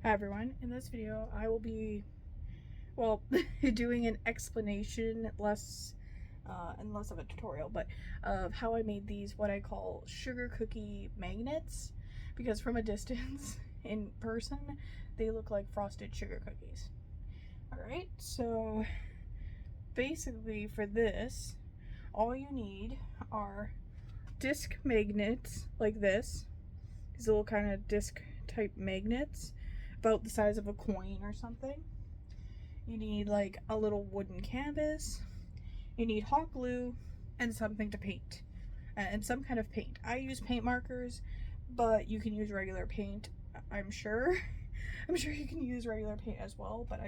Hi everyone, in this video I will be, doing an explanation, less of a tutorial, but of how I made these, what I call sugar cookie magnets, because from a distance, in person, they look like frosted sugar cookies. Alright, so basically for this, all you need are disc magnets like this, these little kind of disc type magnets, about the size of a coin or something. You need like a little wooden canvas. You need hot glue and something to paint, and some kind of paint. I use paint markers, but you can use regular paint. I'm sure you can use regular paint as well, but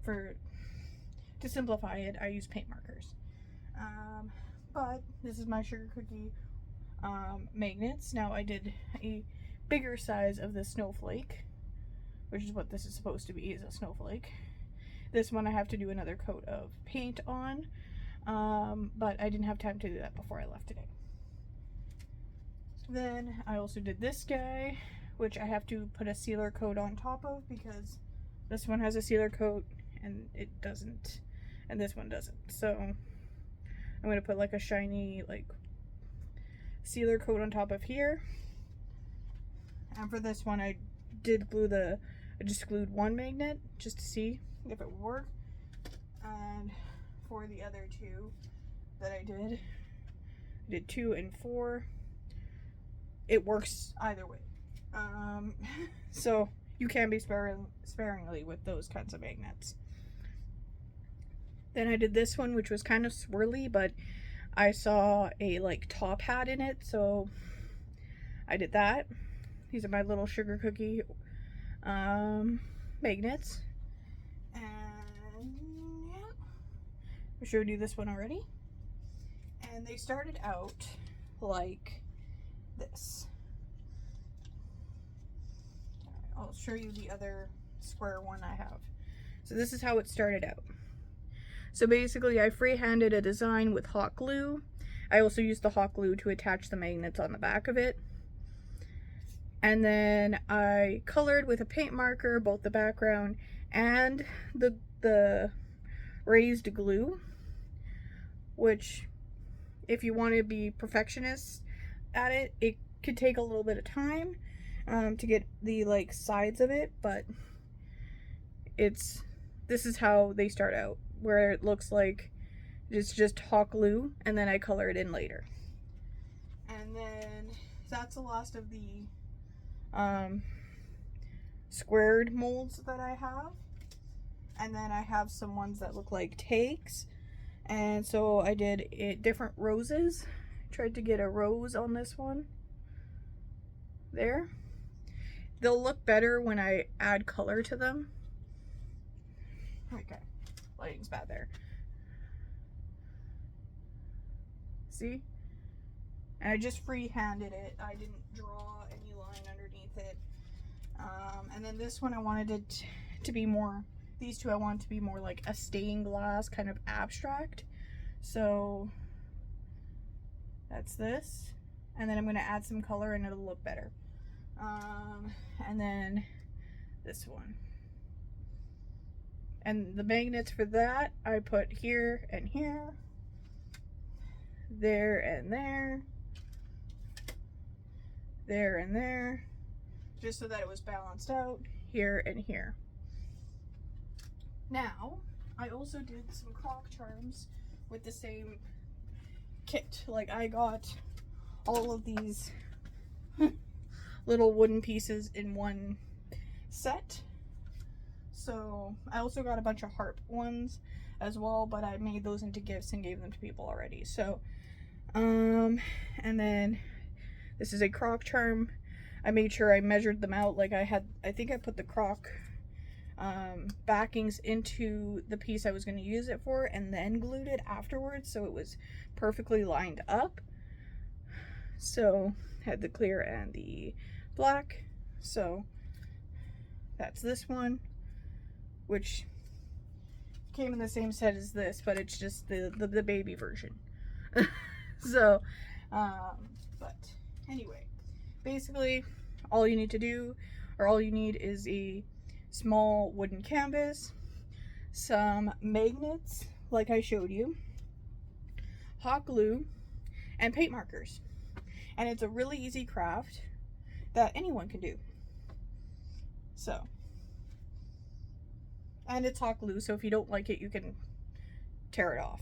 to simplify it, I use paint markers. But this is my sugar cookie magnets. Now I did a bigger size of the snowflake, which is what this is supposed to be, is a snowflake. This one I have to do another coat of paint on, but I didn't have time to do that before I left today. Then I also did this guy, which I have to put a sealer coat on top of, because this one has a sealer coat and it doesn't, and this one doesn't. So I'm going to put like a shiny like sealer coat on top of here. And for this one I just glued one magnet just to see if it would work. And for the other two that I did 2 and 4. It works either way. So you can be sparingly with those kinds of magnets. Then I did this one, which was kind of swirly, but I saw a like top hat in it, so I did that. These are my little sugar cookie magnets. And yeah, I showed you this one already. And they started out like this. I'll show you the other square one I have. So this is how it started out. So basically I freehanded a design with hot glue. I also used the hot glue to attach the magnets on the back of it. And then I colored with a paint marker both the background and the raised glue, which if you want to be perfectionist at it, it could take a little bit of time to get the like sides of it, but this is how they start out, where it looks like it's just hot glue and then I color it in later. And then that's the last of the squared molds that I have. And then I have some ones that look like takes, and so I did different roses. Tried to get a rose on this one there. They'll look better when I add color to them. Okay, lighting's bad there. See? And I just free-handed it. I didn't draw any line underneath it. And then this one I wanted it to be more, these two I wanted to be more like a stained glass kind of abstract. So that's this. And then I'm going to add some color and it'll look better. And then this one. And the magnets for that I put here and here, there and there, there and there, just so that it was balanced out, here and here. Now, I also did some crock charms with the same kit. Like, I got all of these little wooden pieces in one set. So I also got a bunch of harp ones as well, but I made those into gifts and gave them to people already. So and then this is a crock charm. I made sure I measured them out. Like I think I put the crock backings into the piece I was going to use it for and then glued it afterwards, so it was perfectly lined up. So had the clear and the black. So that's this one, which came in the same set as this, but it's just the baby version. So but anyway, basically all you need to do or all you need is a small wooden canvas, some magnets like I showed you, hot glue, and paint markers. And it's a really easy craft that anyone can do. So, and it's hot glue, so if you don't like it, you can tear it off.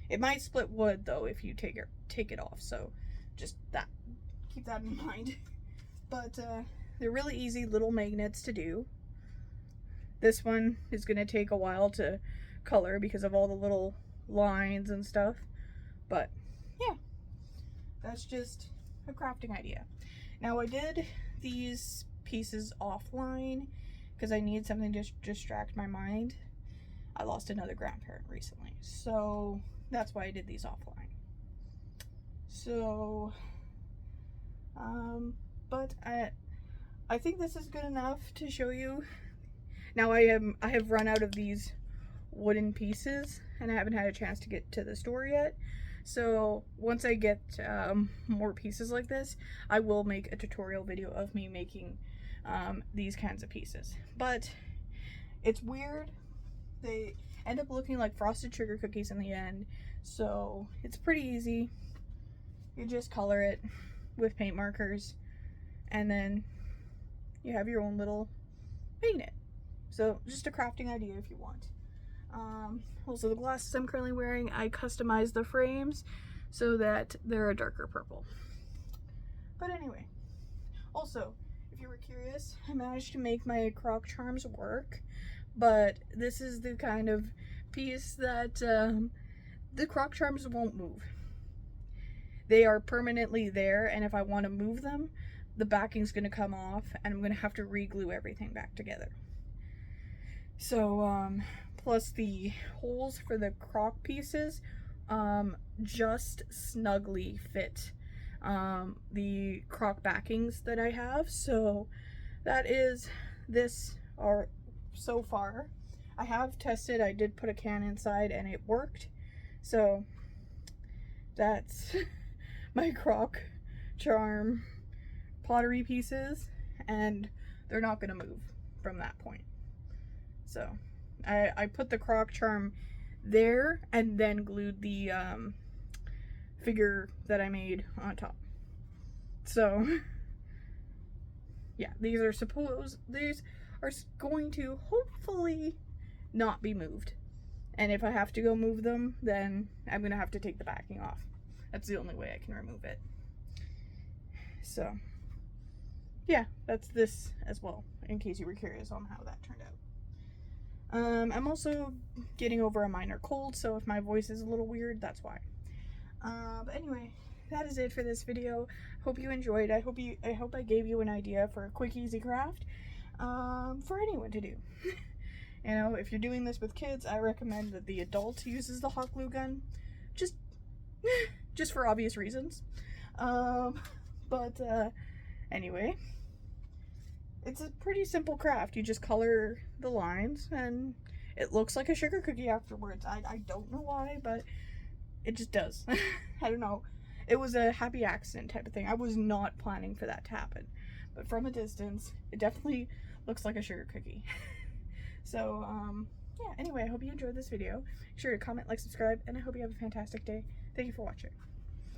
It might split wood though if you take it off, so just keep that in mind. But they're really easy little magnets to do. This one is going to take a while to color because of all the little lines and stuff, but yeah, that's just a crafting idea. Now I did these pieces offline because I need something to distract my mind. I lost another grandparent recently, so that's why I did these offline. So but I think this is good enough to show you. Now I have run out of these wooden pieces and I haven't had a chance to get to the store yet. So once I get more pieces like this, I will make a tutorial video of me making these kinds of pieces. But it's weird. They end up looking like frosted sugar cookies in the end. So it's pretty easy. You just color it with paint markers and then you have your own little magnet. So just a crafting idea if you want. Also the glasses I'm currently wearing, I customized the frames so that they're a darker purple. But anyway, also, if you were curious, I managed to make my croc charms work, but this is the kind of piece that the croc charms won't move. They are permanently there, and if I want to move them, the backing's going to come off and I'm going to have to re-glue everything back together. So, plus the holes for the croc pieces just snugly fit the croc backings that I have. So that is this so far. I have tested, I did put a can inside and it worked. So that's my croc charm pottery pieces, and they're not going to move from that point. So I put the croc charm there and then glued the figure that I made on top. So yeah, these are going to hopefully not be moved. And if I have to go move them, then I'm going to have to take the backing off. That's the only way I can remove it. So yeah, that's this as well, in case you were curious on how that turned out. I'm also getting over a minor cold, so if my voice is a little weird, that's why. But anyway, that is it for this video. Hope you enjoyed. I hope I gave you an idea for a quick, easy craft for anyone to do. You know, if you're doing this with kids, I recommend that the adult uses the hot glue gun, just for obvious reasons. Anyway, it's a pretty simple craft. You just color the lines and it looks like a sugar cookie afterwards. I don't know why, but it just does. I don't know. It was a happy accident type of thing. I was not planning for that to happen, but from a distance, it definitely looks like a sugar cookie. So, yeah, anyway, I hope you enjoyed this video. Make sure to comment, like, subscribe, and I hope you have a fantastic day. Thank you for watching.